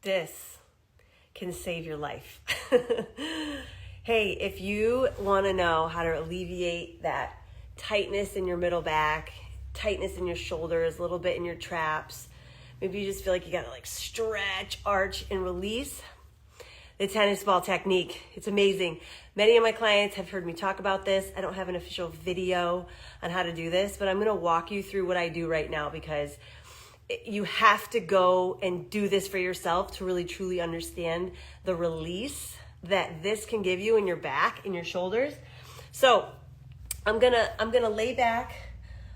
this can save your life. Hey, if you want to know how to alleviate that tightness in your middle back, tightness in your shoulders, a little bit in your traps, maybe you just feel like you got to like stretch, arch, and release, the tennis ball technique. It's amazing. Many of my clients have heard me talk about this. I don't have an official video on how to do this, but I'm going to walk you through what I do right now because you have to go and do this for yourself to really truly understand the release that this can give you in your back, in your shoulders. So I'm gonna lay back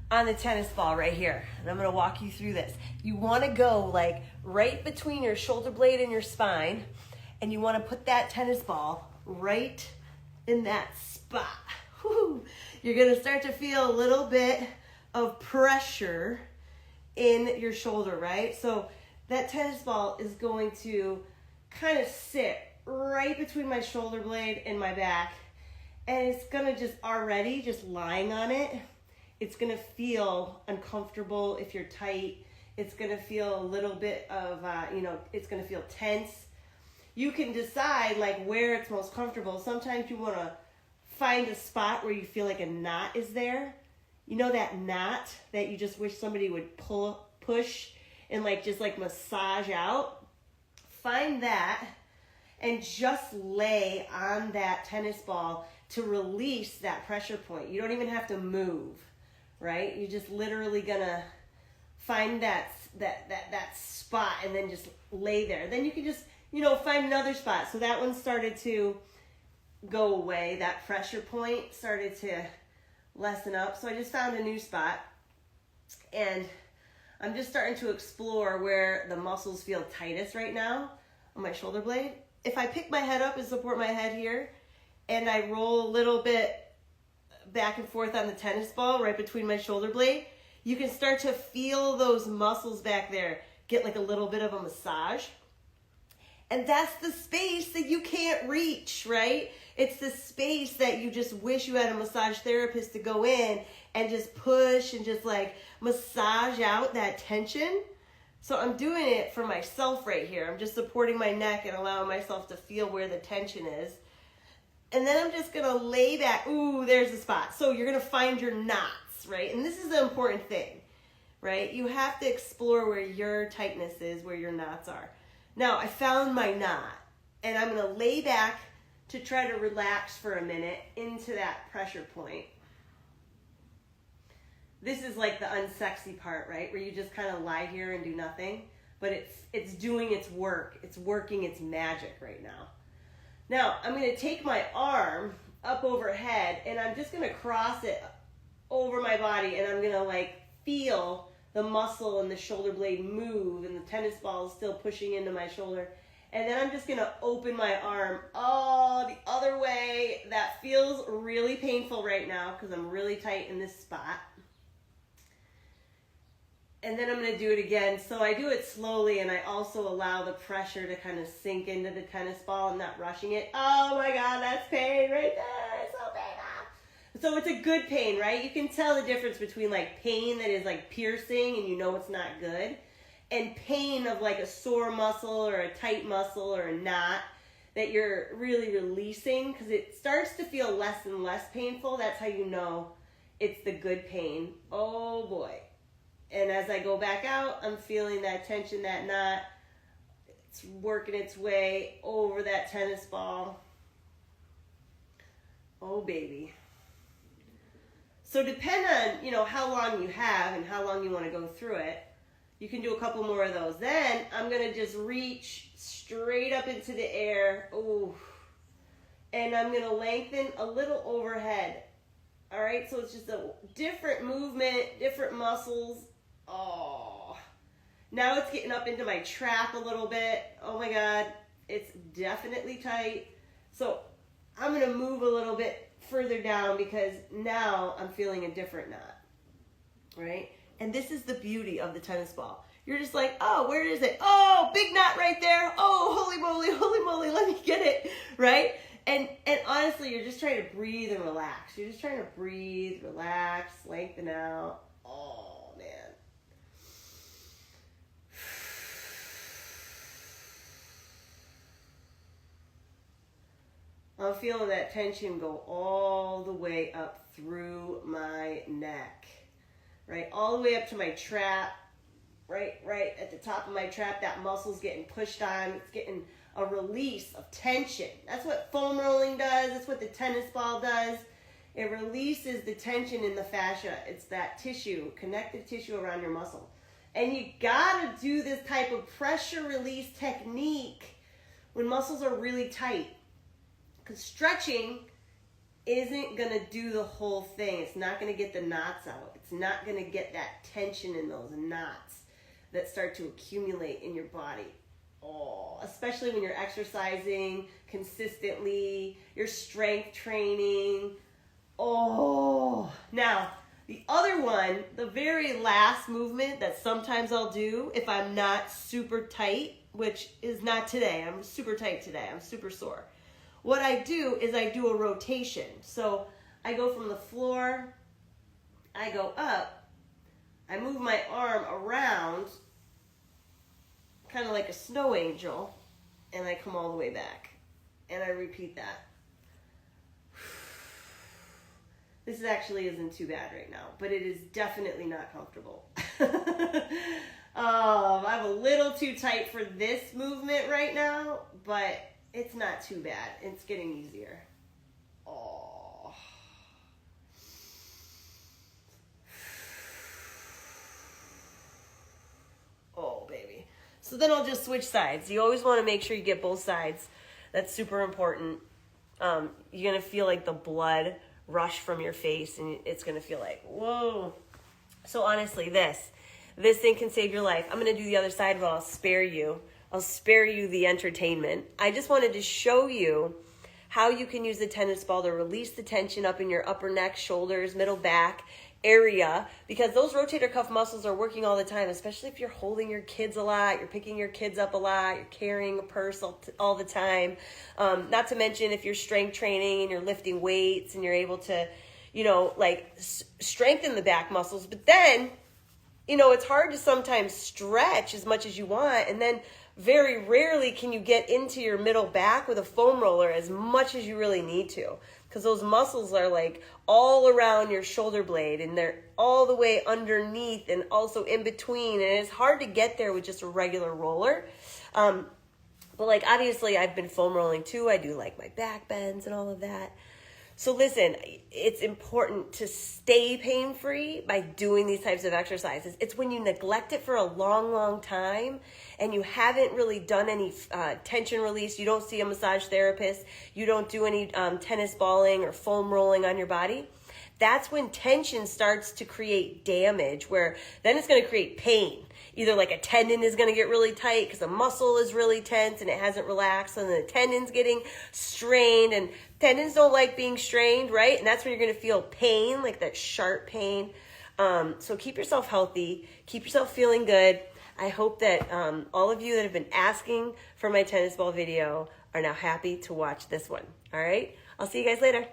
on the tennis ball right here, and I'm gonna walk you through this. You want to go like right between your shoulder blade and your spine, and you want to put that tennis ball right in that spot. Whew. You're gonna start to feel a little bit of pressure in your shoulder, right? So that tennis ball is going to kind of sit right between my shoulder blade and my back, and it's gonna just already just lying on it, it's gonna feel uncomfortable if you're tight. It's gonna feel a little bit of it's gonna feel tense. You can decide like where it's most comfortable. Sometimes you want to find a spot where you feel like a knot is there. You know that knot that you just wish somebody would push and just massage out? Find that and just lay on that tennis ball to release that pressure point. You don't even have to move, right? You're just literally gonna find that spot and then just lay there. Then you can just, find another spot. So that one started to go away. That pressure point started to lessen up. So I just found a new spot, and I'm just starting to explore where the muscles feel tightest right now on my shoulder blade. If I pick my head up and support my head here, and I roll a little bit back and forth on the tennis ball right between my shoulder blade, you can start to feel those muscles back there get like a little bit of a massage. And that's the space that you can't reach, right? It's the space that you just wish you had a massage therapist to go in and just push and just massage out that tension. So I'm doing it for myself right here. I'm just supporting my neck and allowing myself to feel where the tension is. And then I'm just gonna lay back. Ooh, there's the spot. So you're gonna find your knots, right? And this is the important thing, right? You have to explore where your tightness is, where your knots are. Now, I found my knot, and I'm gonna lay back to try to relax for a minute into that pressure point. This is like the unsexy part, right? Where you just kind of lie here and do nothing, but it's doing its work. It's working its magic right now. Now, I'm going to take my arm up overhead, and I'm just going to cross it over my body, and I'm going to feel the muscle and the shoulder blade move, and the tennis ball is still pushing into my shoulder. And then I'm just going to open my arm the other way. That feels really painful right now because I'm really tight in this spot. And then I'm going to do it again. So I do it slowly, and I also allow the pressure to kind of sink into the tennis ball and not rushing it. Oh my God, that's pain right there. It's so painful. So it's a good pain, right? You can tell the difference between pain that is piercing and you know it's not good, and pain of a sore muscle or a tight muscle or a knot that you're really releasing, because it starts to feel less and less painful. That's how you know it's the good pain. Oh boy. And as I go back out, I'm feeling that tension, that knot. It's working its way over that tennis ball. Oh, baby. So depend on, how long you have and how long you want to go through it. You can do a couple more of those. Then I'm going to just reach straight up into the air. Ooh. And I'm going to lengthen a little overhead. All right, so it's just a different movement, different muscles. Oh, now it's getting up into my trap a little bit. Oh my God, it's definitely tight. So I'm going to move a little bit further down because now I'm feeling a different knot, right? And this is the beauty of the tennis ball. You're just like, oh, where is it? Oh, big knot right there. Oh, holy moly, let me get it, right? And honestly, you're just trying to breathe and relax. You're just trying to breathe, relax, lengthen out. Oh, man. I'm feeling that tension go all the way up through my neck, right? All the way up to my trap, right at the top of my trap. That muscle's getting pushed on. It's getting a release of tension. That's what foam rolling does. That's what the tennis ball does. It releases the tension in the fascia. It's that tissue, connective tissue around your muscle. And you gotta do this type of pressure release technique when muscles are really tight. Because stretching isn't going to do the whole thing. It's not going to get the knots out. It's not going to get that tension in those knots that start to accumulate in your body. Oh, especially when you're exercising consistently, your strength training. Oh, now the other one, the very last movement that sometimes I'll do if I'm not super tight, which is not today. I'm super tight today. I'm super sore. What I do is I do a rotation. So I go from the floor, I go up, I move my arm around, kind of like a snow angel, and I come all the way back. And I repeat that. This actually isn't too bad right now, but it is definitely not comfortable. I'm a little too tight for this movement right now, but it's not too bad. It's getting easier. Oh. Oh, baby. So then I'll just switch sides. You always want to make sure you get both sides. That's super important. You're going to feel like the blood rush from your face, and it's going to feel like, whoa. So honestly, this thing can save your life. I'm going to do the other side, but I'll spare you the entertainment. I just wanted to show you how you can use the tennis ball to release the tension up in your upper neck, shoulders, middle back area, because those rotator cuff muscles are working all the time, especially if you're holding your kids a lot, you're picking your kids up a lot, you're carrying a purse all the time. Not to mention if you're strength training and you're lifting weights and you're able to, strengthen the back muscles. But then, it's hard to sometimes stretch as much as you want, and then very rarely can you get into your middle back with a foam roller as much as you really need to, because those muscles are like all around your shoulder blade, and they're all the way underneath and also in between, and it's hard to get there with just a regular roller. But obviously I've been foam rolling too. I do my back bends and all of that. So listen, it's important to stay pain-free by doing these types of exercises. It's when you neglect it for a long, long time and you haven't really done any tension release, you don't see a massage therapist, you don't do any tennis balling or foam rolling on your body. That's when tension starts to create damage, where then it's going to create pain. Either a tendon is going to get really tight because the muscle is really tense and it hasn't relaxed, and the tendon's getting strained, and tendons don't like being strained, right? And that's when you're going to feel pain, like that sharp pain. So keep yourself healthy, keep yourself feeling good. I hope that all of you that have been asking for my tennis ball video are now happy to watch this one. All right? I'll see you guys later.